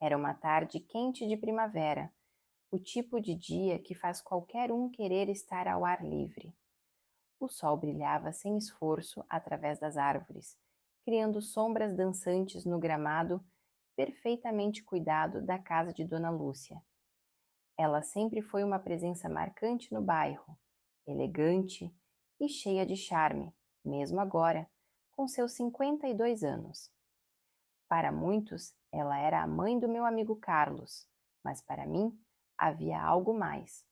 Era uma tarde quente de primavera, o tipo de dia que faz qualquer um querer estar ao ar livre. O sol brilhava sem esforço através das árvores, criando sombras dançantes no gramado perfeitamente cuidado da casa de Dona Lúcia. Ela sempre foi uma presença marcante no bairro, elegante e cheia de charme, mesmo agora, com seus 52 anos. Para muitos, ela era a mãe do meu amigo Carlos, mas para mim havia algo mais.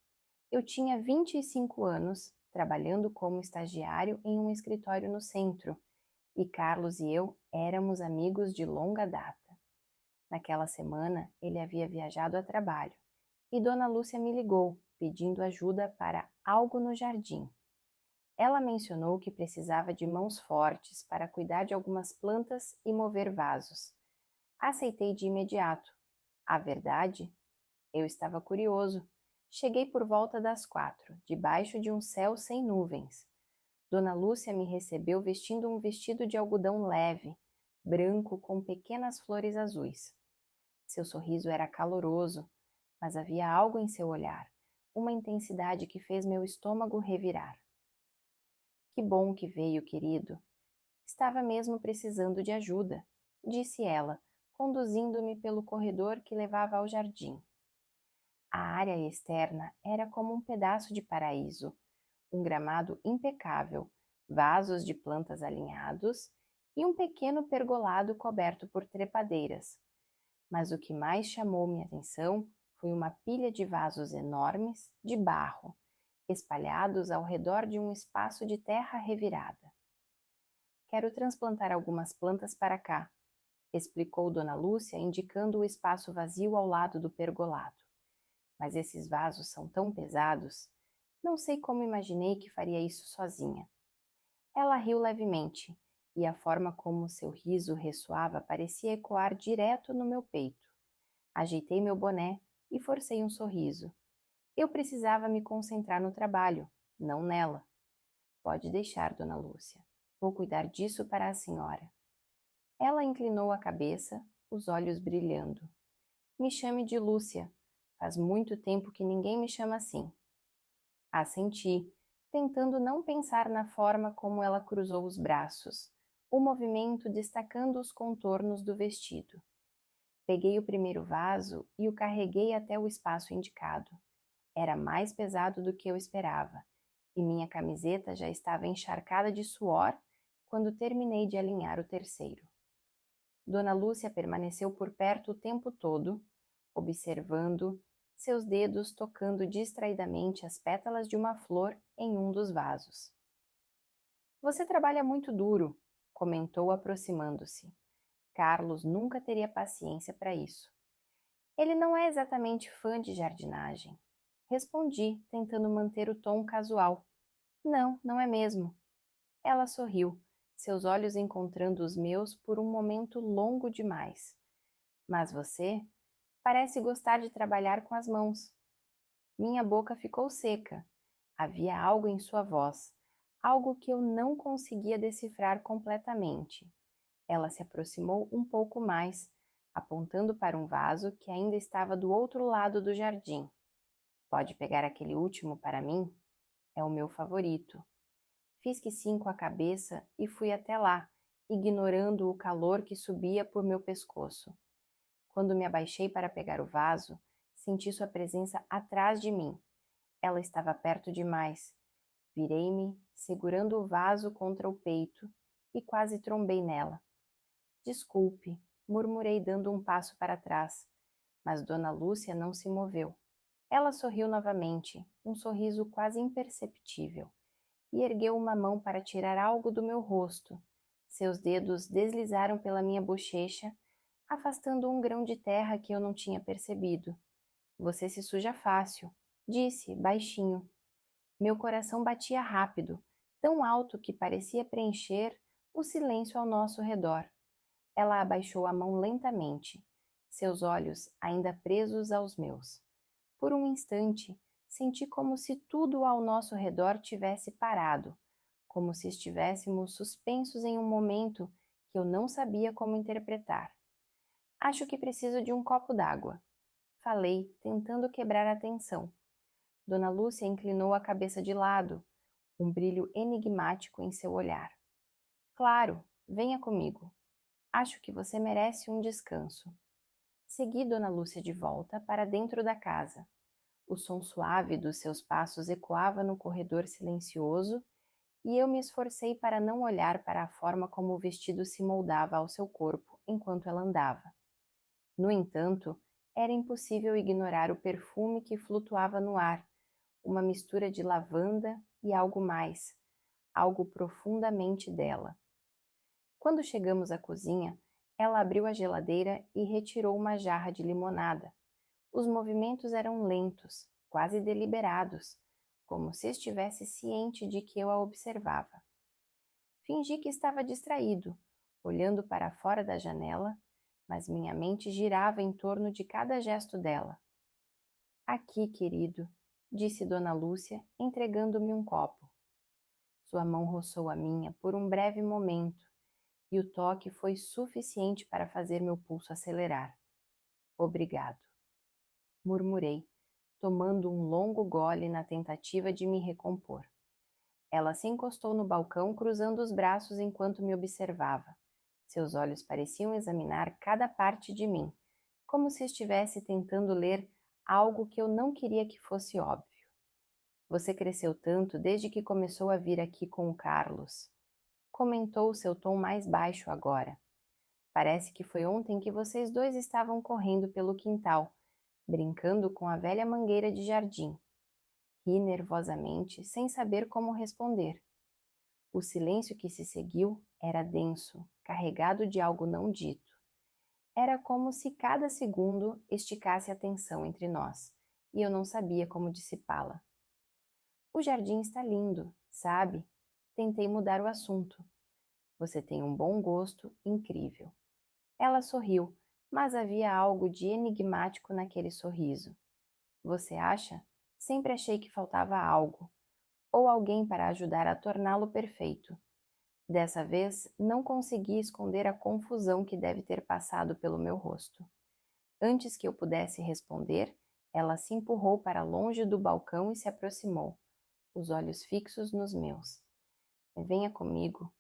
Eu tinha 25 anos, trabalhando como estagiário em um escritório no centro, e Carlos e eu éramos amigos de longa data. Naquela semana, ele havia viajado a trabalho, e Dona Lúcia me ligou, pedindo ajuda para algo no jardim. Ela mencionou que precisava de mãos fortes para cuidar de algumas plantas e mover vasos. Aceitei de imediato. A verdade? Eu estava curioso. Cheguei por volta das 4, debaixo de um céu sem nuvens. Dona Lúcia me recebeu vestindo um vestido de algodão leve, branco com pequenas flores azuis. Seu sorriso era caloroso, mas havia algo em seu olhar, uma intensidade que fez meu estômago revirar. Que bom que veio, querido. Estava mesmo precisando de ajuda, disse ela, conduzindo-me pelo corredor que levava ao jardim. A área externa era como um pedaço de paraíso, um gramado impecável, vasos de plantas alinhados e um pequeno pergolado coberto por trepadeiras. Mas o que mais chamou minha atenção foi uma pilha de vasos enormes de barro, espalhados ao redor de um espaço de terra revirada. Quero transplantar algumas plantas para cá, explicou Dona Lúcia, indicando o espaço vazio ao lado do pergolado. Mas esses vasos são tão pesados, não sei como imaginei que faria isso sozinha. Ela riu levemente, e a forma como seu riso ressoava parecia ecoar direto no meu peito. Ajeitei meu boné e forcei um sorriso. Eu precisava me concentrar no trabalho, não nela. Pode deixar, Dona Lúcia. Vou cuidar disso para a senhora. Ela inclinou a cabeça, os olhos brilhando. Me chame de Lúcia. Faz muito tempo que ninguém me chama assim. Assenti, tentando não pensar na forma como ela cruzou os braços, o movimento destacando os contornos do vestido. Peguei o primeiro vaso e o carreguei até o espaço indicado. Era mais pesado do que eu esperava, e minha camiseta já estava encharcada de suor quando terminei de alinhar o terceiro. Dona Lúcia permaneceu por perto o tempo todo, observando, seus dedos tocando distraidamente as pétalas de uma flor em um dos vasos. Você trabalha muito duro, comentou aproximando-se. Carlos nunca teria paciência para isso. Ele não é exatamente fã de jardinagem. Respondi, tentando manter o tom casual. Não, não é mesmo. Ela sorriu, seus olhos encontrando os meus por um momento longo demais. Mas você parece gostar de trabalhar com as mãos. Minha boca ficou seca. Havia algo em sua voz, algo que eu não conseguia decifrar completamente. Ela se aproximou um pouco mais, apontando para um vaso que ainda estava do outro lado do jardim. Pode pegar aquele último para mim? É o meu favorito. Fiz que sim com a cabeça e fui até lá, ignorando o calor que subia por meu pescoço. Quando me abaixei para pegar o vaso, senti sua presença atrás de mim. Ela estava perto demais. Virei-me, segurando o vaso contra o peito, e quase trombei nela. Desculpe, murmurei dando um passo para trás, mas Dona Lúcia não se moveu. Ela sorriu novamente, um sorriso quase imperceptível, e ergueu uma mão para tirar algo do meu rosto. Seus dedos deslizaram pela minha bochecha, afastando um grão de terra que eu não tinha percebido. Você se suja fácil, disse, baixinho. Meu coração batia rápido, tão alto que parecia preencher o silêncio ao nosso redor. Ela abaixou a mão lentamente, seus olhos ainda presos aos meus. Por um instante, senti como se tudo ao nosso redor tivesse parado, como se estivéssemos suspensos em um momento que eu não sabia como interpretar. Acho que preciso de um copo d'água. Falei, tentando quebrar a tensão. Dona Lúcia inclinou a cabeça de lado, um brilho enigmático em seu olhar. Claro, venha comigo. Acho que você merece um descanso. Segui Dona Lúcia de volta para dentro da casa. O som suave dos seus passos ecoava no corredor silencioso e eu me esforcei para não olhar para a forma como o vestido se moldava ao seu corpo enquanto ela andava. No entanto, era impossível ignorar o perfume que flutuava no ar, uma mistura de lavanda e algo mais, algo profundamente dela. Quando chegamos à cozinha, ela abriu a geladeira e retirou uma jarra de limonada. Os movimentos eram lentos, quase deliberados, como se estivesse ciente de que eu a observava. Fingi que estava distraído, olhando para fora da janela, mas minha mente girava em torno de cada gesto dela. Aqui, querido, disse Dona Lúcia, entregando-me um copo. Sua mão roçou a minha por um breve momento, e o toque foi suficiente para fazer meu pulso acelerar. Obrigado, murmurei, tomando um longo gole na tentativa de me recompor. Ela se encostou no balcão, cruzando os braços enquanto me observava. Seus olhos pareciam examinar cada parte de mim, como se estivesse tentando ler algo que eu não queria que fosse óbvio. Você cresceu tanto desde que começou a vir aqui com o Carlos. Comentou seu tom mais baixo agora. Parece que foi ontem que vocês dois estavam correndo pelo quintal, brincando com a velha mangueira de jardim. Ri nervosamente, sem saber como responder. O silêncio que se seguiu era denso, carregado de algo não dito. Era como se cada segundo esticasse a tensão entre nós, e eu não sabia como dissipá-la. O jardim está lindo, sabe? Tentei mudar o assunto. Você tem um bom gosto incrível. Ela sorriu, mas havia algo de enigmático naquele sorriso. Você acha? Sempre achei que faltava algo, ou alguém para ajudar a torná-lo perfeito. Dessa vez, não consegui esconder a confusão que deve ter passado pelo meu rosto. Antes que eu pudesse responder, ela se empurrou para longe do balcão e se aproximou, os olhos fixos nos meus. Venha comigo,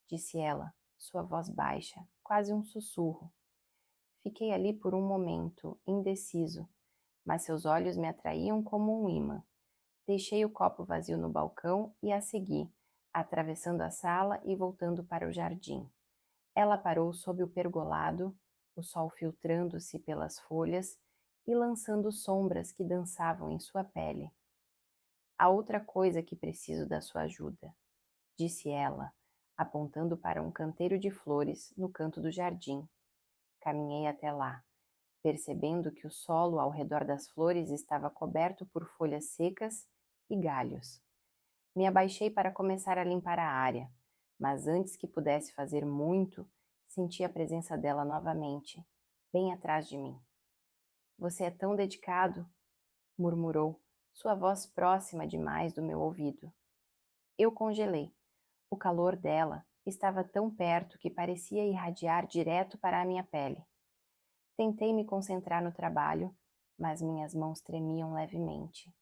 disse ela, sua voz baixa, quase um sussurro. Fiquei ali por um momento, indeciso, mas seus olhos me atraíam como um imã. Deixei o copo vazio no balcão e a segui, atravessando a sala e voltando para o jardim. Ela parou sob o pergolado, o sol filtrando-se pelas folhas e lançando sombras que dançavam em sua pele. Há outra coisa que preciso da sua ajuda, disse ela, apontando para um canteiro de flores no canto do jardim. Caminhei até lá, percebendo que o solo ao redor das flores estava coberto por folhas secas e galhos. Me abaixei para começar a limpar a área, mas antes que pudesse fazer muito, senti a presença dela novamente, bem atrás de mim. Você é tão dedicado, murmurou, sua voz próxima demais do meu ouvido. Eu congelei. O calor dela estava tão perto que parecia irradiar direto para a minha pele. Tentei me concentrar no trabalho, mas minhas mãos tremiam levemente.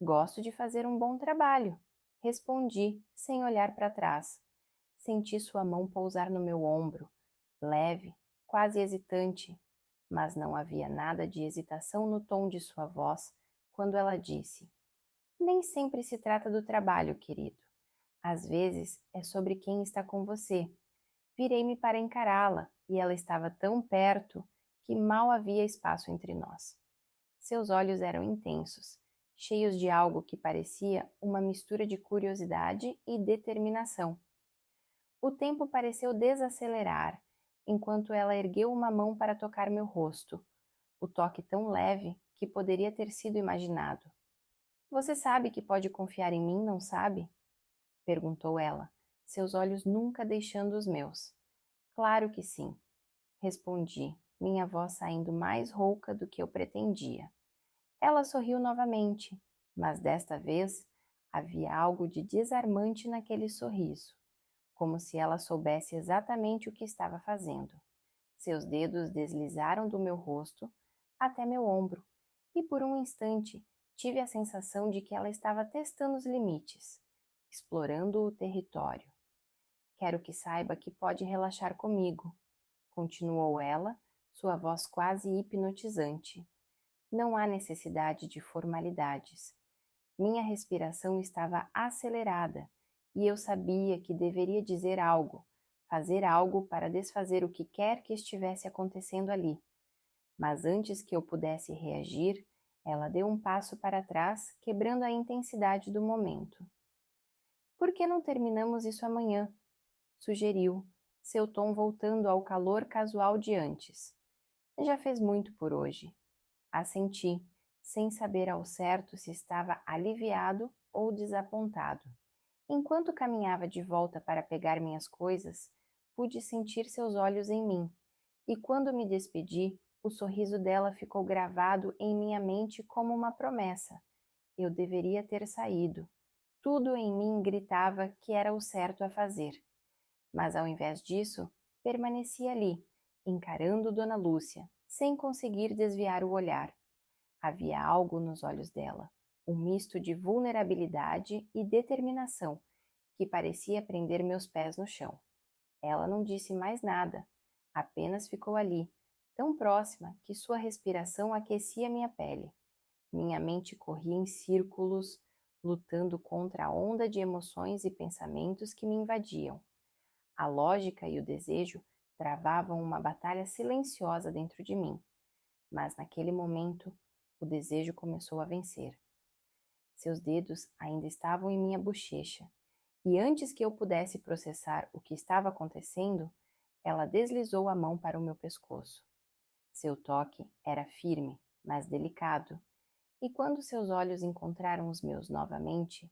Gosto de fazer um bom trabalho, respondi, sem olhar para trás. Senti sua mão pousar no meu ombro, leve, quase hesitante, mas não havia nada de hesitação no tom de sua voz quando ela disse: Nem sempre se trata do trabalho, querido. Às vezes é sobre quem está com você. Virei-me para encará-la e ela estava tão perto que mal havia espaço entre nós. Seus olhos eram intensos, cheios de algo que parecia uma mistura de curiosidade e determinação. O tempo pareceu desacelerar, enquanto ela ergueu uma mão para tocar meu rosto, o toque tão leve que poderia ter sido imaginado. Você sabe que pode confiar em mim, não sabe? Perguntou ela, seus olhos nunca deixando os meus. Claro que sim, respondi, minha voz saindo mais rouca do que eu pretendia. Ela sorriu novamente, mas desta vez havia algo de desarmante naquele sorriso, como se ela soubesse exatamente o que estava fazendo. Seus dedos deslizaram do meu rosto até meu ombro, e por um instante tive a sensação de que ela estava testando os limites, explorando o território. Quero que saiba que pode relaxar comigo, continuou ela, sua voz quase hipnotizante. Não há necessidade de formalidades. Minha respiração estava acelerada e eu sabia que deveria dizer algo, fazer algo para desfazer o que quer que estivesse acontecendo ali. Mas antes que eu pudesse reagir, ela deu um passo para trás, quebrando a intensidade do momento. Por que não terminamos isso amanhã? Sugeriu, seu tom voltando ao calor casual de antes. Já fez muito por hoje. Assenti, sem saber ao certo se estava aliviado ou desapontado. Enquanto caminhava de volta para pegar minhas coisas, pude sentir seus olhos em mim, e quando me despedi, o sorriso dela ficou gravado em minha mente como uma promessa. Eu deveria ter saído. Tudo em mim gritava que era o certo a fazer. Mas ao invés disso, permaneci ali, encarando Dona Lúcia, sem conseguir desviar o olhar. Havia algo nos olhos dela, um misto de vulnerabilidade e determinação, que parecia prender meus pés no chão. Ela não disse mais nada, apenas ficou ali, tão próxima que sua respiração aquecia minha pele. Minha mente corria em círculos, lutando contra a onda de emoções e pensamentos que me invadiam. A lógica e o desejo travavam uma batalha silenciosa dentro de mim, mas naquele momento o desejo começou a vencer. Seus dedos ainda estavam em minha bochecha, e antes que eu pudesse processar o que estava acontecendo, ela deslizou a mão para o meu pescoço. Seu toque era firme, mas delicado, e quando seus olhos encontraram os meus novamente,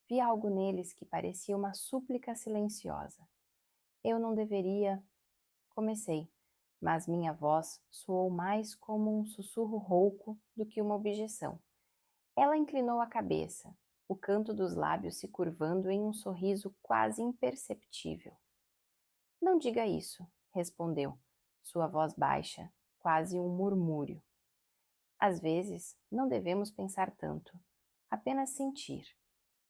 vi algo neles que parecia uma súplica silenciosa. Eu não deveria... Comecei, mas minha voz soou mais como um sussurro rouco do que uma objeção. Ela inclinou a cabeça, o canto dos lábios se curvando em um sorriso quase imperceptível. Não diga isso, respondeu, sua voz baixa, quase um murmúrio. Às vezes, não devemos pensar tanto, apenas sentir.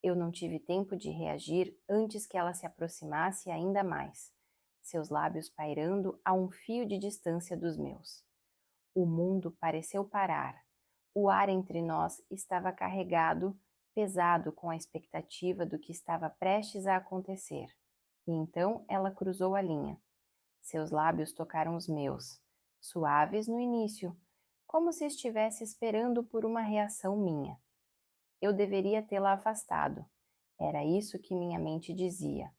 Eu não tive tempo de reagir antes que ela se aproximasse ainda mais, seus lábios pairando a um fio de distância dos meus. O mundo pareceu parar. O ar entre nós estava carregado, pesado com a expectativa do que estava prestes a acontecer. E então ela cruzou a linha. Seus lábios tocaram os meus, suaves no início, como se estivesse esperando por uma reação minha. Eu deveria tê-la afastado. Era isso que minha mente dizia.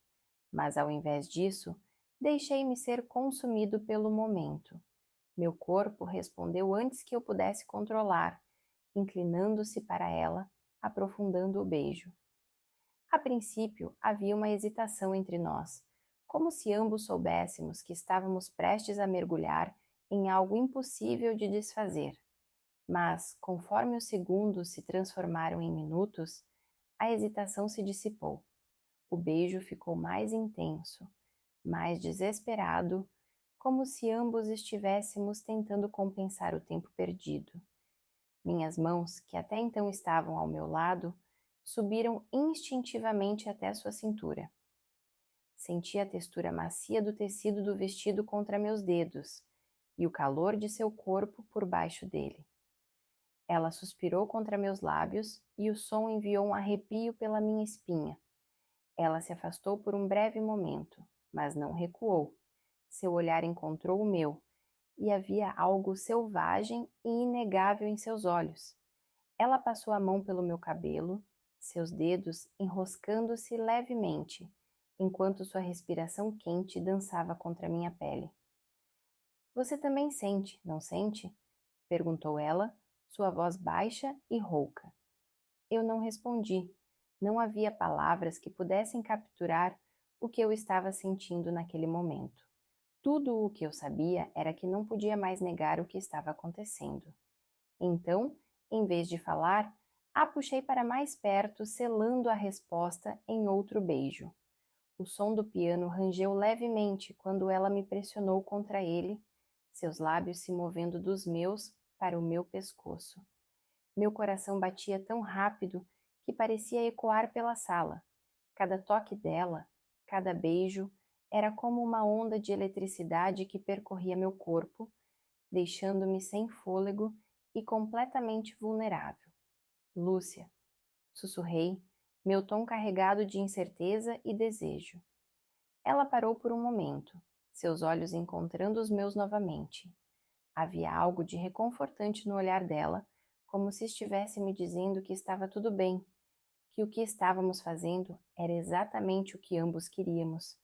Mas ao invés disso, deixei-me ser consumido pelo momento. Meu corpo respondeu antes que eu pudesse controlar, inclinando-se para ela, aprofundando o beijo. A princípio, havia uma hesitação entre nós, como se ambos soubéssemos que estávamos prestes a mergulhar em algo impossível de desfazer. Mas, conforme os segundos se transformaram em minutos, a hesitação se dissipou. O beijo ficou mais intenso, mais desesperado, como se ambos estivéssemos tentando compensar o tempo perdido. Minhas mãos, que até então estavam ao meu lado, subiram instintivamente até sua cintura. Senti a textura macia do tecido do vestido contra meus dedos e o calor de seu corpo por baixo dele. Ela suspirou contra meus lábios e o som enviou um arrepio pela minha espinha. Ela se afastou por um breve momento, mas não recuou. Seu olhar encontrou o meu, e havia algo selvagem e inegável em seus olhos. Ela passou a mão pelo meu cabelo, seus dedos enroscando-se levemente, enquanto sua respiração quente dançava contra minha pele. Você também sente, não sente? Perguntou ela, sua voz baixa e rouca. Eu não respondi. Não havia palavras que pudessem capturar o que eu estava sentindo naquele momento. Tudo o que eu sabia era que não podia mais negar o que estava acontecendo. Então, em vez de falar, a puxei para mais perto, selando a resposta em outro beijo. O som do piano rangeu levemente quando ela me pressionou contra ele, seus lábios se movendo dos meus para o meu pescoço. Meu coração batia tão rápido que parecia ecoar pela sala. Cada toque dela, cada beijo, era como uma onda de eletricidade que percorria meu corpo, deixando-me sem fôlego e completamente vulnerável. Lúcia, sussurrei, meu tom carregado de incerteza e desejo. Ela parou por um momento, seus olhos encontrando os meus novamente. Havia algo de reconfortante no olhar dela, como se estivesse me dizendo que estava tudo bem, que o que estávamos fazendo era exatamente o que ambos queríamos,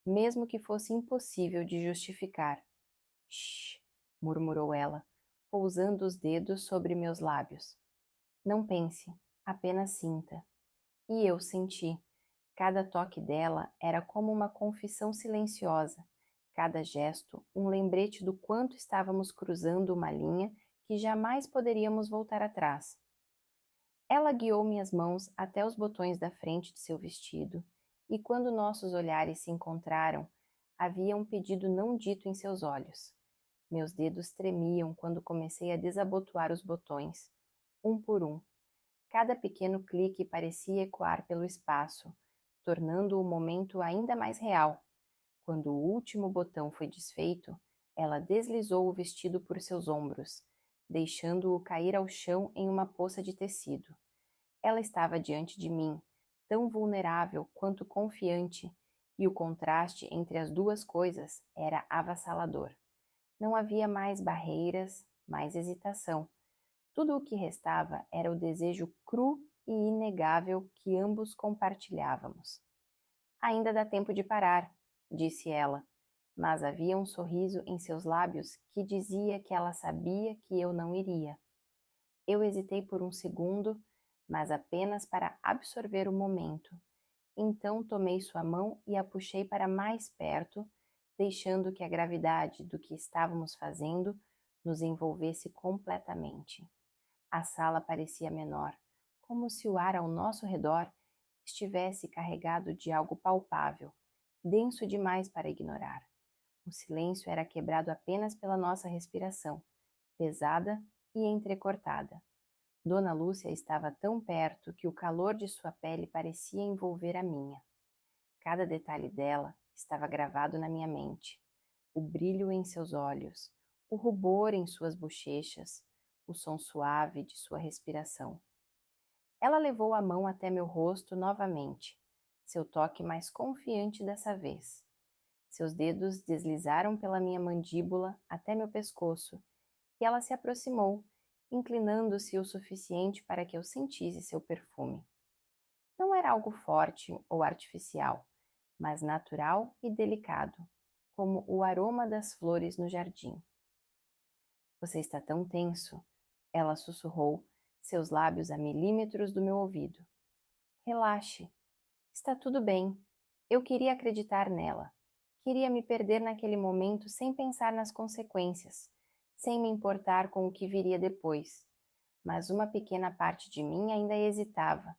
mesmo que fosse impossível de justificar. Shh, murmurou ela, pousando os dedos sobre meus lábios. Não pense, apenas sinta. E eu senti. Cada toque dela era como uma confissão silenciosa, cada gesto um lembrete do quanto estávamos cruzando uma linha que jamais poderíamos voltar atrás. Ela guiou minhas mãos até os botões da frente de seu vestido, e quando nossos olhares se encontraram, havia um pedido não dito em seus olhos. Meus dedos tremiam quando comecei a desabotoar os botões, um por um. Cada pequeno clique parecia ecoar pelo espaço, tornando o momento ainda mais real. Quando o último botão foi desfeito, ela deslizou o vestido por seus ombros, deixando-o cair ao chão em uma poça de tecido. Ela estava diante de mim, tão vulnerável quanto confiante, e o contraste entre as duas coisas era avassalador. Não havia mais barreiras, mais hesitação. Tudo o que restava era o desejo cru e inegável que ambos compartilhávamos. Ainda dá tempo de parar, disse ela, mas havia um sorriso em seus lábios que dizia que ela sabia que eu não iria. Eu hesitei por um segundo, mas apenas para absorver o momento. Então tomei sua mão e a puxei para mais perto, deixando que a gravidade do que estávamos fazendo nos envolvesse completamente. A sala parecia menor, como se o ar ao nosso redor estivesse carregado de algo palpável, denso demais para ignorar. O silêncio era quebrado apenas pela nossa respiração, pesada e entrecortada. Dona Lúcia estava tão perto que o calor de sua pele parecia envolver a minha. Cada detalhe dela estava gravado na minha mente. O brilho em seus olhos, o rubor em suas bochechas, o som suave de sua respiração. Ela levou a mão até meu rosto novamente, seu toque mais confiante dessa vez. Seus dedos deslizaram pela minha mandíbula até meu pescoço, e ela se aproximou, inclinando-se o suficiente para que eu sentisse seu perfume. Não era algo forte ou artificial, mas natural e delicado, como o aroma das flores no jardim. Você está tão tenso, ela sussurrou, seus lábios a milímetros do meu ouvido. Relaxe. Está tudo bem. Eu queria acreditar nela. Queria me perder naquele momento sem pensar nas consequências, sem me importar com o que viria depois. Mas uma pequena parte de mim ainda hesitava,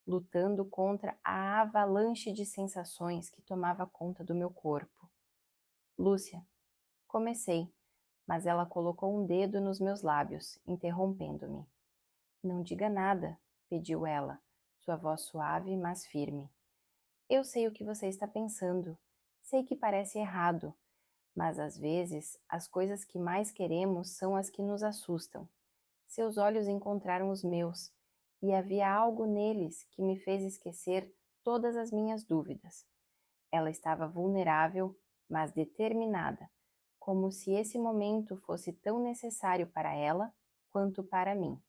lutando contra a avalanche de sensações que tomava conta do meu corpo. Lúcia, comecei, mas ela colocou um dedo nos meus lábios, interrompendo-me. Não diga nada, pediu ela, sua voz suave, mas firme. Eu sei o que você está pensando. Sei que parece errado, mas às vezes as coisas que mais queremos são as que nos assustam. Seus olhos encontraram os meus, e havia algo neles que me fez esquecer todas as minhas dúvidas. Ela estava vulnerável, mas determinada, como se esse momento fosse tão necessário para ela quanto para mim.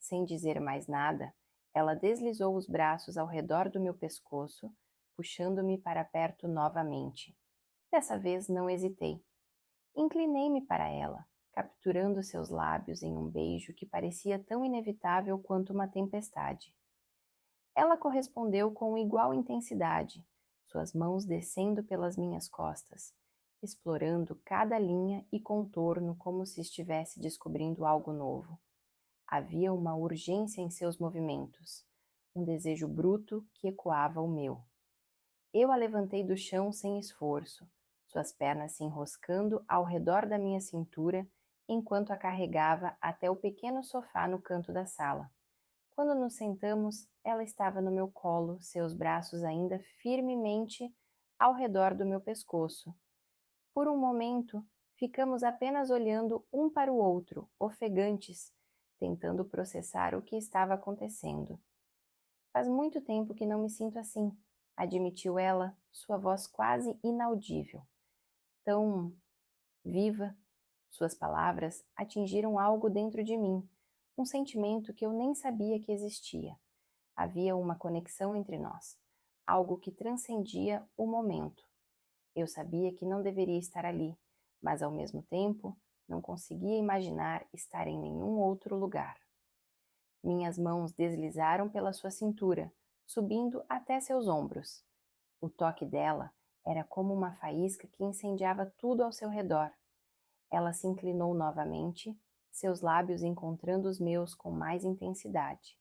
Sem dizer mais nada, ela deslizou os braços ao redor do meu pescoço, puxando-me para perto novamente. Dessa vez não hesitei. Inclinei-me para ela, capturando seus lábios em um beijo que parecia tão inevitável quanto uma tempestade. Ela correspondeu com igual intensidade, suas mãos descendo pelas minhas costas, explorando cada linha e contorno como se estivesse descobrindo algo novo. Havia uma urgência em seus movimentos, um desejo bruto que ecoava o meu. Eu a levantei do chão sem esforço, suas pernas se enroscando ao redor da minha cintura enquanto a carregava até o pequeno sofá no canto da sala. Quando nos sentamos, ela estava no meu colo, seus braços ainda firmemente ao redor do meu pescoço. Por um momento, ficamos apenas olhando um para o outro, ofegantes, tentando processar o que estava acontecendo. Faz muito tempo que não me sinto assim, admitiu ela, sua voz quase inaudível. Tão viva. Suas palavras atingiram algo dentro de mim, um sentimento que eu nem sabia que existia. Havia uma conexão entre nós, algo que transcendia o momento. Eu sabia que não deveria estar ali, mas ao mesmo tempo não conseguia imaginar estar em nenhum outro lugar. Minhas mãos deslizaram pela sua cintura, subindo até seus ombros. O toque dela era como uma faísca que incendiava tudo ao seu redor. Ela se inclinou novamente, seus lábios encontrando os meus com mais intensidade.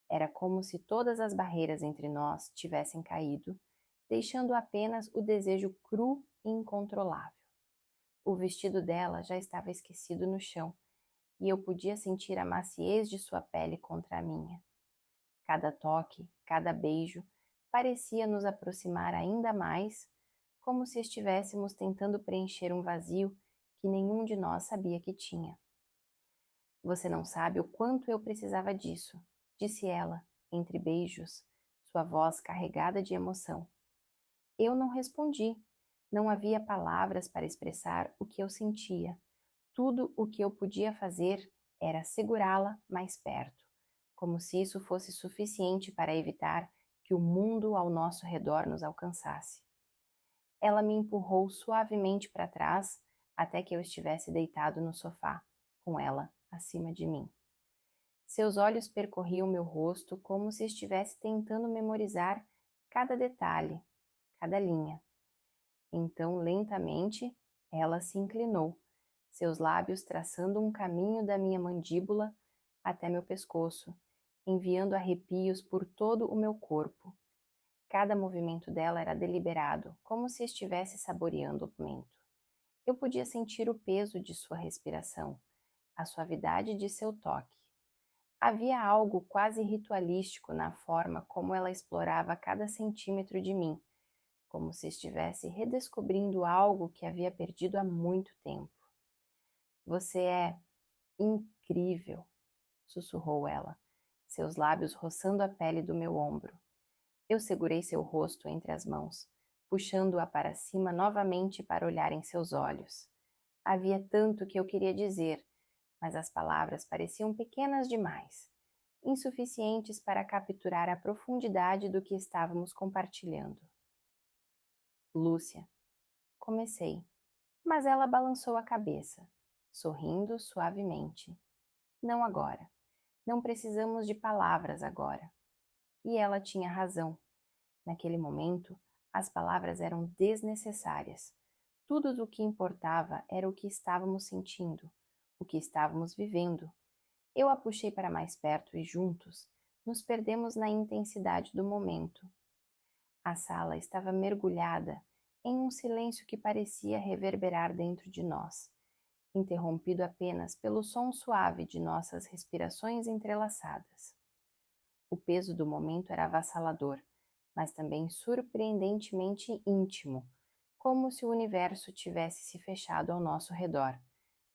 Era como se todas as barreiras entre nós tivessem caído, deixando apenas o desejo cru e incontrolável. O vestido dela já estava esquecido no chão, e eu podia sentir a maciez de sua pele contra a minha. Cada toque, cada beijo, parecia nos aproximar ainda mais, como se estivéssemos tentando preencher um vazio que nenhum de nós sabia que tinha. Você não sabe o quanto eu precisava disso, disse ela, entre beijos, sua voz carregada de emoção. Eu não respondi. Não havia palavras para expressar o que eu sentia. Tudo o que eu podia fazer era segurá-la mais perto, como se isso fosse suficiente para evitar que o mundo ao nosso redor nos alcançasse. Ela me empurrou suavemente para trás até que eu estivesse deitado no sofá, com ela acima de mim. Seus olhos percorriam meu rosto como se estivesse tentando memorizar cada detalhe, cada linha. Então, lentamente, ela se inclinou, seus lábios traçando um caminho da minha mandíbula até meu pescoço, enviando arrepios por todo o meu corpo. Cada movimento dela era deliberado, como se estivesse saboreando o momento. Eu podia sentir o peso de sua respiração, a suavidade de seu toque. Havia algo quase ritualístico na forma como ela explorava cada centímetro de mim, como se estivesse redescobrindo algo que havia perdido há muito tempo. Você é incrível, sussurrou ela, seus lábios roçando a pele do meu ombro. Eu segurei seu rosto entre as mãos, puxando-a para cima novamente para olhar em seus olhos. Havia tanto que eu queria dizer, mas as palavras pareciam pequenas demais, insuficientes para capturar a profundidade do que estávamos compartilhando. Lúcia, comecei, mas ela balançou a cabeça, sorrindo suavemente. Não agora. Não precisamos de palavras agora. E ela tinha razão. Naquele momento, as palavras eram desnecessárias. Tudo o que importava era o que estávamos sentindo, o que estávamos vivendo. Eu a puxei para mais perto e juntos nos perdemos na intensidade do momento. A sala estava mergulhada em um silêncio que parecia reverberar dentro de nós, interrompido apenas pelo som suave de nossas respirações entrelaçadas. O peso do momento era avassalador, mas também surpreendentemente íntimo, como se o universo tivesse se fechado ao nosso redor,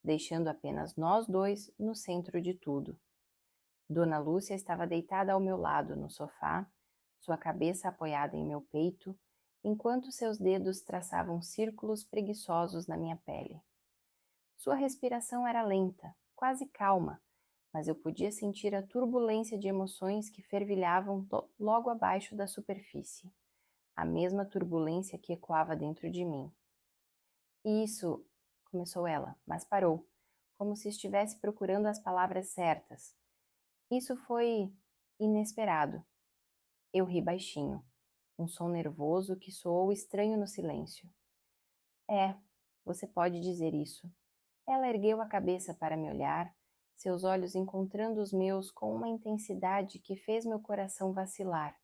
deixando apenas nós dois no centro de tudo. Dona Lúcia estava deitada ao meu lado no sofá, sua cabeça apoiada em meu peito, enquanto seus dedos traçavam círculos preguiçosos na minha pele. Sua respiração era lenta, quase calma, mas eu podia sentir a turbulência de emoções que fervilhavam logo abaixo da superfície, a mesma turbulência que ecoava dentro de mim. Isso, começou ela, mas parou, como se estivesse procurando as palavras certas. Isso foi inesperado. Eu ri baixinho, um som nervoso que soou estranho no silêncio. É, você pode dizer isso. Ela ergueu a cabeça para me olhar, seus olhos encontrando os meus com uma intensidade que fez meu coração vacilar.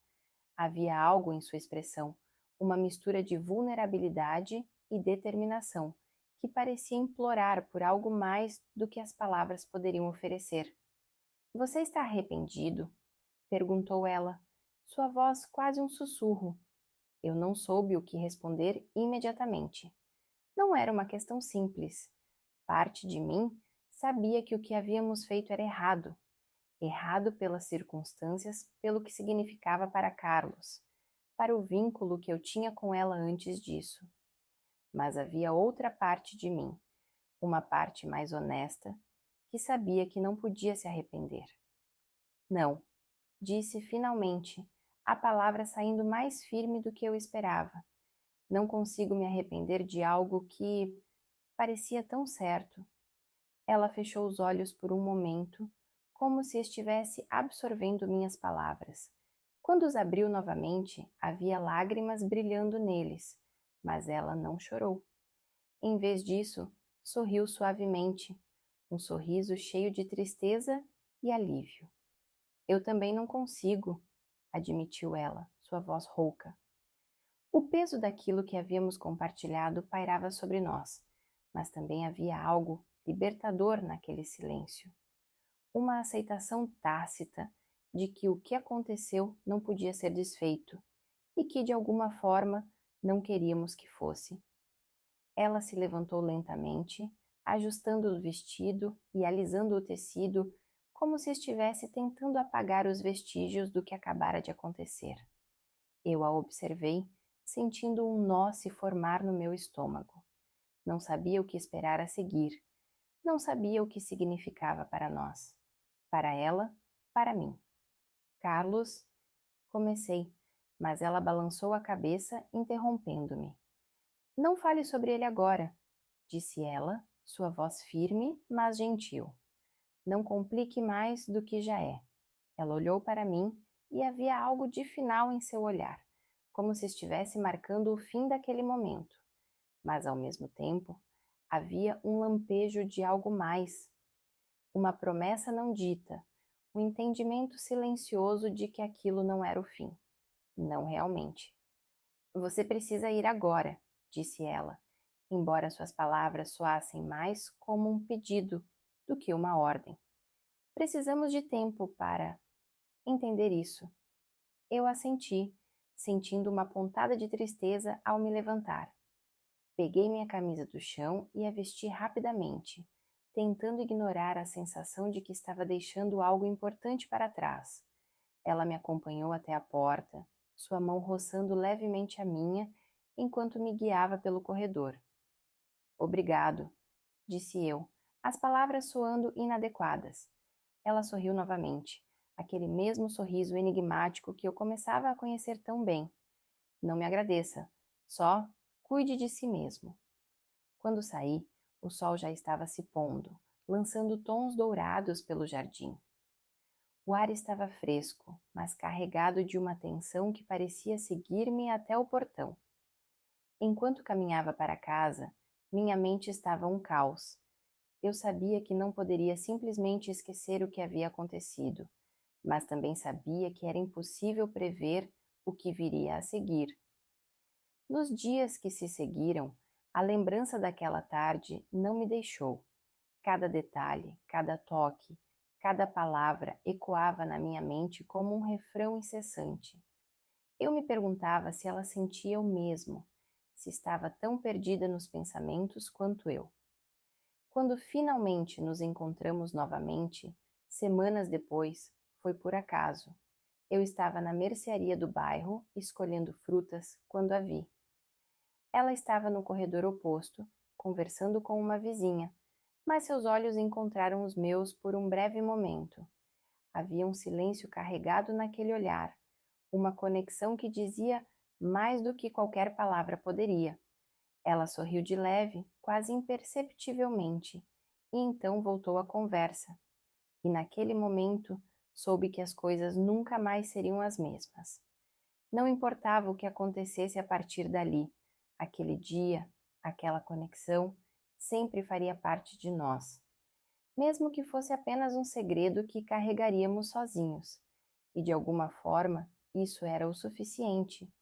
Havia algo em sua expressão, uma mistura de vulnerabilidade e determinação, que parecia implorar por algo mais do que as palavras poderiam oferecer. Você está arrependido? Perguntou ela, sua voz quase um sussurro. Eu não soube o que responder imediatamente. Não era uma questão simples. Parte de mim sabia que o que havíamos feito era errado. Errado pelas circunstâncias, pelo que significava para Carlos, para o vínculo que eu tinha com ela antes disso. Mas havia outra parte de mim, uma parte mais honesta, que sabia que não podia se arrepender. Não, disse finalmente, a palavra saindo mais firme do que eu esperava. Não consigo me arrepender de algo que parecia tão certo. Ela fechou os olhos por um momento, como se estivesse absorvendo minhas palavras. Quando os abriu novamente, havia lágrimas brilhando neles, mas ela não chorou. Em vez disso, sorriu suavemente, um sorriso cheio de tristeza e alívio. Eu também não consigo, admitiu ela, sua voz rouca. O peso daquilo que havíamos compartilhado pairava sobre nós, mas também havia algo libertador naquele silêncio. Uma aceitação tácita de que o que aconteceu não podia ser desfeito e que, de alguma forma, não queríamos que fosse. Ela se levantou lentamente, ajustando o vestido e alisando o tecido, como se estivesse tentando apagar os vestígios do que acabara de acontecer. Eu a observei, sentindo um nó se formar no meu estômago. Não sabia o que esperar a seguir. Não sabia o que significava para nós. Para ela, para mim. Carlos, comecei, mas ela balançou a cabeça, interrompendo-me. Não fale sobre ele agora, disse ela, sua voz firme, mas gentil. Não complique mais do que já é. Ela olhou para mim e havia algo de final em seu olhar, como se estivesse marcando o fim daquele momento. Mas, ao mesmo tempo, havia um lampejo de algo mais. Uma promessa não dita, um entendimento silencioso de que aquilo não era o fim. Não realmente. Você precisa ir agora, disse ela, embora suas palavras soassem mais como um pedido do que uma ordem. Precisamos de tempo para entender isso. Eu assenti, sentindo uma pontada de tristeza ao me levantar. Peguei minha camisa do chão e a vesti rapidamente, tentando ignorar a sensação de que estava deixando algo importante para trás. Ela me acompanhou até a porta, sua mão roçando levemente a minha, enquanto me guiava pelo corredor. Obrigado, disse eu, as palavras soando inadequadas. Ela sorriu novamente, aquele mesmo sorriso enigmático que eu começava a conhecer tão bem. Não me agradeça, só cuide de si mesmo. Quando saí, o sol já estava se pondo, lançando tons dourados pelo jardim. O ar estava fresco, mas carregado de uma tensão que parecia seguir-me até o portão. Enquanto caminhava para casa, minha mente estava um caos. Eu sabia que não poderia simplesmente esquecer o que havia acontecido, mas também sabia que era impossível prever o que viria a seguir. Nos dias que se seguiram, a lembrança daquela tarde não me deixou. Cada detalhe, cada toque, cada palavra ecoava na minha mente como um refrão incessante. Eu me perguntava se ela sentia o mesmo, se estava tão perdida nos pensamentos quanto eu. Quando finalmente nos encontramos novamente, semanas depois, foi por acaso. Eu estava na mercearia do bairro, escolhendo frutas, quando a vi. Ela estava no corredor oposto, conversando com uma vizinha, mas seus olhos encontraram os meus por um breve momento. Havia um silêncio carregado naquele olhar, uma conexão que dizia mais do que qualquer palavra poderia. Ela sorriu de leve, quase imperceptivelmente, e então voltou à conversa. E naquele momento soube que as coisas nunca mais seriam as mesmas. Não importava o que acontecesse a partir dali, aquele dia, aquela conexão, sempre faria parte de nós. Mesmo que fosse apenas um segredo que carregaríamos sozinhos. E de alguma forma, isso era o suficiente.